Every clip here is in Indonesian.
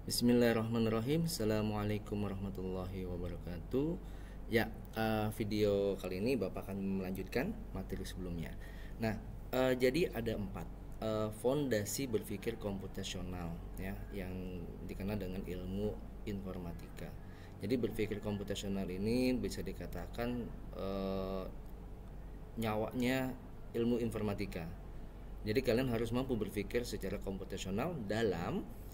Bismillahirrahmanirrahim. Assalamualaikum warahmatullahi wabarakatuh. Ya, video kali ini Bapak akan melanjutkan materi sebelumnya. Nah, jadi ada 4 fondasi berpikir komputasional ya, yang dikenal dengan ilmu informatika. Jadi berpikir komputasional ini bisa dikatakan nyawanya ilmu informatika. Jadi kalian harus mampu berpikir secara komputasional dalam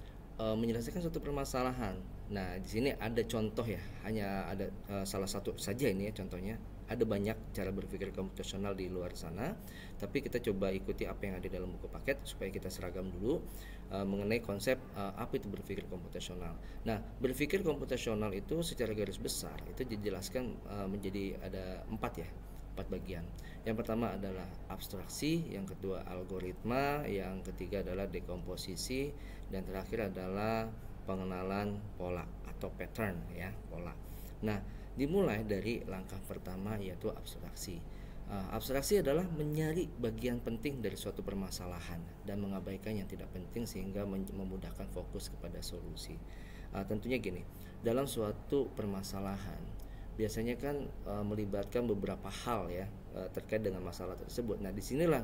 menyelesaikan suatu permasalahan. Nah, di sini ada contoh ya, hanya ada salah satu saja ini ya contohnya. Ada banyak cara berpikir komputasional di luar sana, tapi kita coba ikuti apa yang ada dalam buku paket supaya kita seragam dulu mengenai konsep apa itu berpikir komputasional. Nah, berpikir komputasional itu secara garis besar itu dijelaskan menjadi ada 4 bagian. Yang pertama adalah abstraksi, yang kedua algoritma, yang ketiga adalah dekomposisi, dan terakhir adalah pengenalan pola atau pattern ya, pola. Nah, dimulai dari langkah pertama yaitu abstraksi. Abstraksi adalah mencari bagian penting dari suatu permasalahan dan mengabaikan yang tidak penting sehingga memudahkan fokus kepada solusi. Tentunya gini, dalam suatu permasalahan biasanya kan melibatkan beberapa hal ya terkait dengan masalah tersebut. Nah, disinilah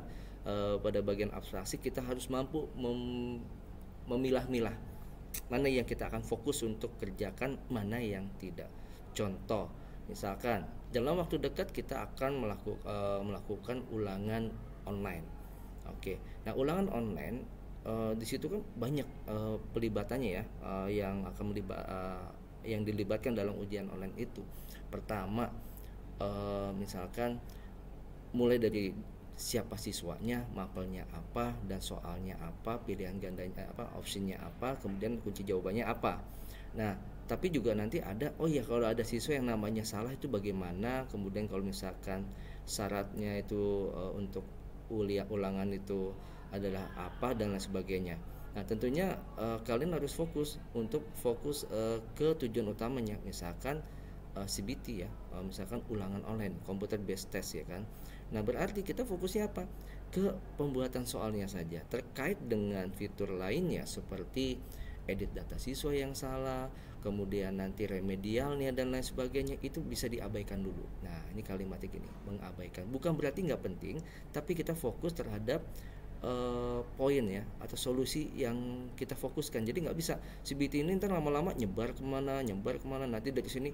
pada bagian abstraksi kita harus mampu memilah-milah mana yang kita akan fokus untuk kerjakan, mana yang tidak. Contoh, misalkan dalam waktu dekat kita akan melakukan ulangan online. Oke, nah ulangan online di situ kan banyak pelibatannya ya, yang dilibatkan dalam ujian online itu. Pertama, misalkan mulai dari siapa siswanya, mapelnya apa, dan soalnya apa, pilihan gandanya apa, opsinya apa, kemudian kunci jawabannya apa. Nah, tapi juga nanti ada, oh ya kalau ada siswa yang namanya salah itu bagaimana, kemudian kalau misalkan syaratnya itu untuk ulangan itu adalah apa dan lain sebagainya. Nah, tentunya kalian harus fokus ke tujuan utamanya, misalkan CBT ya, misalkan ulangan online, computer based test ya kan. Nah, berarti kita fokusnya apa? Ke pembuatan soalnya saja. Terkait dengan fitur lainnya seperti edit data siswa yang salah, kemudian nanti remedialnya dan lain sebagainya, itu bisa diabaikan dulu. Nah, ini kalimatnya gini, mengabaikan. Bukan berarti nggak penting, tapi kita fokus terhadap poin ya atau solusi yang kita fokuskan. Jadi nggak bisa CBT ini ntar lama-lama nyebar kemana, nanti dari sini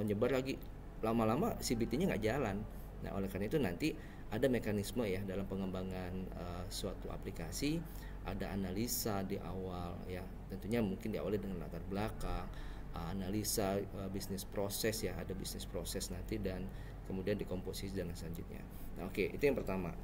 nyebar lagi, lama-lama CBT-nya nggak jalan. Nah, oleh karena itu nanti ada mekanisme ya dalam pengembangan suatu aplikasi, ada analisa di awal ya, tentunya mungkin diawali dengan latar belakang, analisa bisnis proses ya, ada bisnis proses nanti, dan kemudian dekomposisi dan selanjutnya. Nah, oke, itu yang pertama,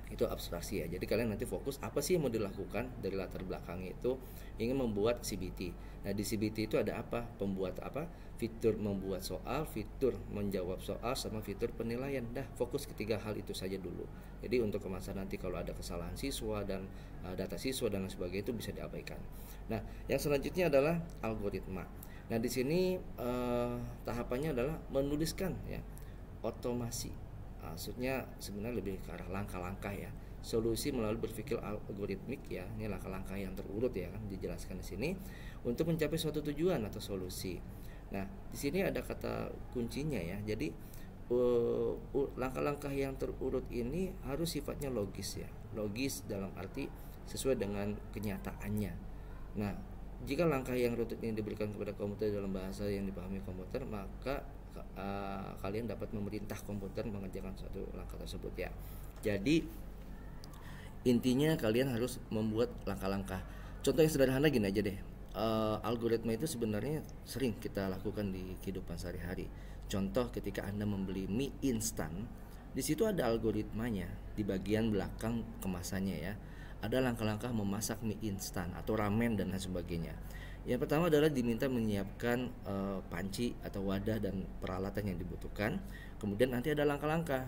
itu abstraksi ya. Jadi kalian nanti fokus apa sih yang mau dilakukan dari latar belakang itu, ingin membuat CBT. Nah, di CBT itu ada apa? Pembuat apa? Fitur membuat soal, fitur menjawab soal, sama fitur penilaian. Dah, fokus ketiga hal itu saja dulu. Jadi untuk kemasan nanti kalau ada kesalahan siswa dan data siswa dan lain sebagainya itu bisa diabaikan. Nah, yang selanjutnya adalah algoritma. Nah, di sini tahapannya adalah menuliskan ya, otomasi. Maksudnya sebenarnya lebih ke arah langkah-langkah ya, solusi melalui berpikir algoritmik ya. Ini langkah-langkah yang terurut ya kan, dijelaskan di sini untuk mencapai suatu tujuan atau solusi. Nah, di sini ada kata kuncinya ya. Jadi langkah-langkah yang terurut ini harus sifatnya logis ya. Logis dalam arti sesuai dengan kenyataannya. Nah, jika langkah yang runut ini diberikan kepada komputer dalam bahasa yang dipahami komputer, maka kalian dapat memerintah komputer mengerjakan suatu langkah tersebut ya. Jadi intinya kalian harus membuat langkah-langkah. Contoh yang sederhana gini aja deh. Algoritma itu sebenarnya sering kita lakukan di kehidupan sehari-hari. Contoh ketika Anda membeli mie instan, di situ ada algoritmanya di bagian belakang kemasannya ya. Ada langkah-langkah memasak mie instan atau ramen dan lain sebagainya. Yang pertama adalah diminta menyiapkan panci atau wadah dan peralatan yang dibutuhkan. Kemudian nanti ada langkah-langkah,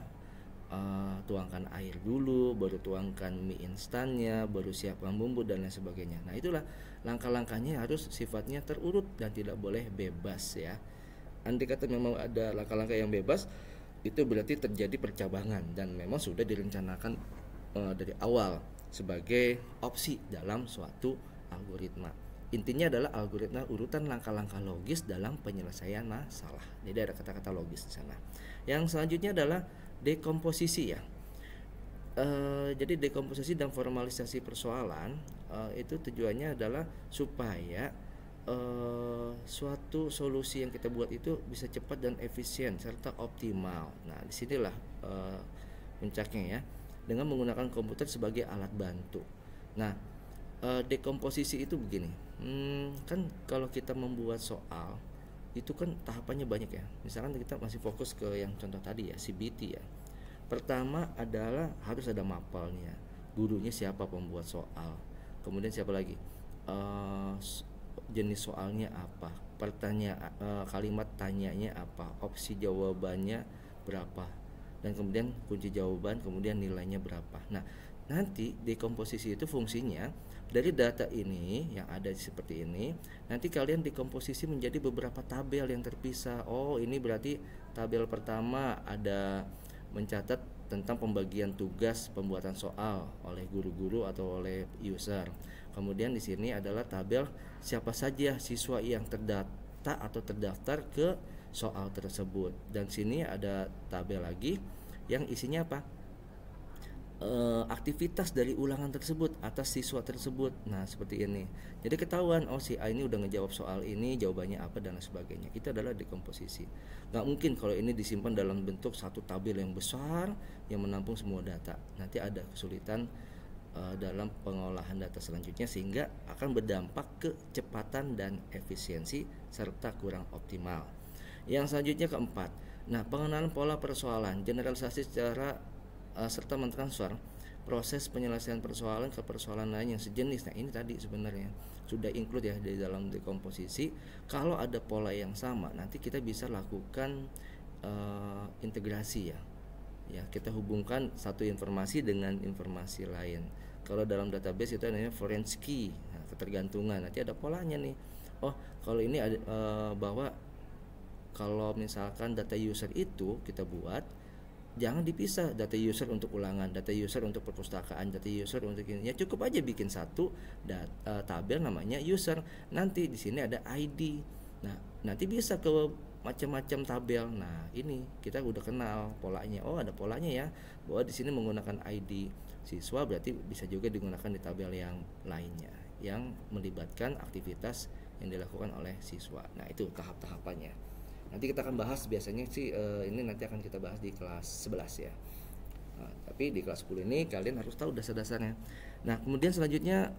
tuangkan air dulu, baru tuangkan mie instannya, baru siapkan bumbu dan lain sebagainya. Nah, itulah langkah-langkahnya harus sifatnya terurut dan tidak boleh bebas ya. Andai kata memang ada langkah-langkah yang bebas, itu berarti terjadi percabangan dan memang sudah direncanakan dari awal sebagai opsi dalam suatu algoritma. intinya adalah algoritma urutan langkah-langkah logis dalam penyelesaian masalah. Jadi ada kata-kata logis di sana. Yang selanjutnya adalah dekomposisi ya. Jadi dekomposisi dan formalisasi persoalan itu tujuannya adalah supaya suatu solusi yang kita buat itu bisa cepat dan efisien serta optimal. Nah, disinilah puncaknya ya, dengan menggunakan komputer sebagai alat bantu. Nah, dekomposisi itu begini, kan kalau kita membuat soal itu kan tahapannya banyak ya. Misalkan kita masih fokus ke yang contoh tadi ya, CBT ya. Pertama adalah harus ada mapelnya, gurunya siapa pembuat soal, kemudian siapa lagi, jenis soalnya apa, pertanyaan, kalimat tanyanya apa, opsi jawabannya berapa, dan kemudian kunci jawaban, kemudian nilainya berapa. Nah, nanti dekomposisi itu fungsinya dari data ini yang ada seperti ini, nanti kalian dekomposisi menjadi beberapa tabel yang terpisah. Oh, ini berarti tabel pertama ada mencatat tentang pembagian tugas pembuatan soal oleh guru-guru atau oleh user. Kemudian di sini adalah tabel siapa saja siswa yang terdata atau terdaftar ke soal tersebut. Dan sini ada tabel lagi yang isinya apa? Aktivitas dari ulangan tersebut atas siswa tersebut. Nah, seperti ini. Jadi ketahuan, oh si A ini udah ngejawab soal ini, jawabannya apa dan lain sebagainya. Itu adalah dekomposisi. Nggak mungkin kalau ini disimpan dalam bentuk satu tabel yang besar yang menampung semua data. Nanti ada kesulitan dalam pengolahan data selanjutnya, sehingga akan berdampak kecepatan dan efisiensi serta kurang optimal. Yang selanjutnya keempat. Nah, pengenalan pola persoalan, generalisasi secara serta mentransfer proses penyelesaian persoalan ke persoalan lain yang sejenis. Nah, ini tadi sebenarnya sudah include ya di dalam dekomposisi. Kalau ada pola yang sama, nanti kita bisa lakukan integrasi ya. Ya, kita hubungkan satu informasi dengan informasi lain. Kalau dalam database itu namanya foreign key, nah, ketergantungan. Nanti ada polanya nih. Oh, kalau ini ada bahwa kalau misalkan data user itu kita buat, jangan dipisah data user untuk ulangan, data user untuk perpustakaan, data user untuk ini. Ya cukup aja bikin satu tabel namanya user. Nanti di sini ada ID. Nah, nanti bisa ke macam-macam tabel. Nah, ini kita udah kenal polanya. Oh, ada polanya ya. Bahwa di sini menggunakan ID siswa, berarti bisa juga digunakan di tabel yang lainnya yang melibatkan aktivitas yang dilakukan oleh siswa. Nah, itu tahap-tahapannya. Nanti kita akan bahas, biasanya sih ini nanti akan kita bahas di kelas 11 ya. Nah, tapi di kelas 10 ini kalian harus tahu dasar-dasarnya. Nah, kemudian selanjutnya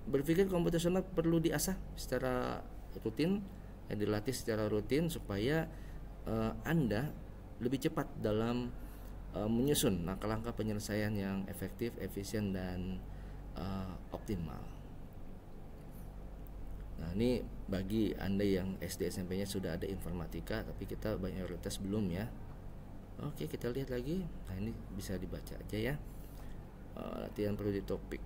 berpikir komputasional perlu diasah secara rutin, dilatih secara rutin supaya Anda lebih cepat dalam menyusun langkah-langkah penyelesaian yang efektif, efisien dan optimal. Nah, ini bagi Anda yang SD SMP-nya sudah ada informatika, tapi kita mayoritas belum ya. Oke, kita lihat lagi. Nah, ini bisa dibaca aja ya. Latihan perlu di topik.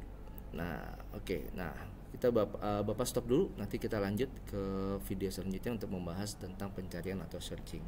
Nah, oke. Nah, kita Bapak stop dulu. Nanti kita lanjut ke video selanjutnya untuk membahas tentang pencarian atau searching.